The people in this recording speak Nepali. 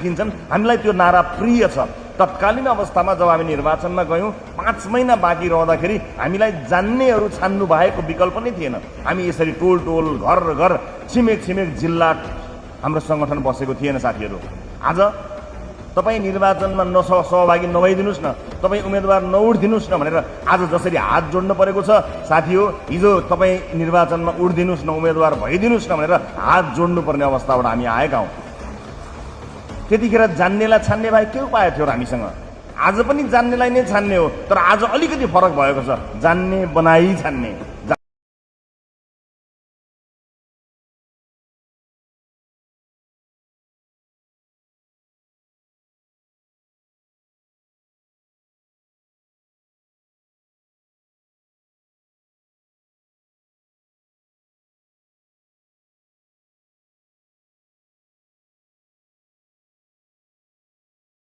राखिन्छन्। हामीलाई त्यो नारा प्रिय छ। तत्कालीन अवस्थामा जब हामी निर्वाचनमा गयौँ 5 महिना बाँकी रहँदाखेरि हामीलाई जान्नेहरू छान्नु भएको विकल्प नै थिएन। हामी यसरी टोल टोल घर घर छिमेक छिमेक जिल्ला हाम्रो सङ्गठन बसेको थिएन साथीहरू। आज तपाईँ निर्वाचनमा सहभागी नभइदिनुहोस् न, तपाईँ उम्मेदवार नउठिदिनुहोस् न भनेर आज जसरी हात जोड्नु परेको छ साथी हो, हिजो तपाईँ निर्वाचनमा उठिदिनुहोस् न, उम्मेदवार भइदिनुहोस् न भनेर हात जोड्नु पर्ने अवस्थाबाट हामी आएका हौँ। त्यतिखेर जान्नेलाई छान्ने भाइ के उपाय थियो र हामीसँग? आज पनि जान्नेलाई नै छान्ने हो, तर आज अलिकति फरक भएको छ, जान्ने बनाई छान्ने।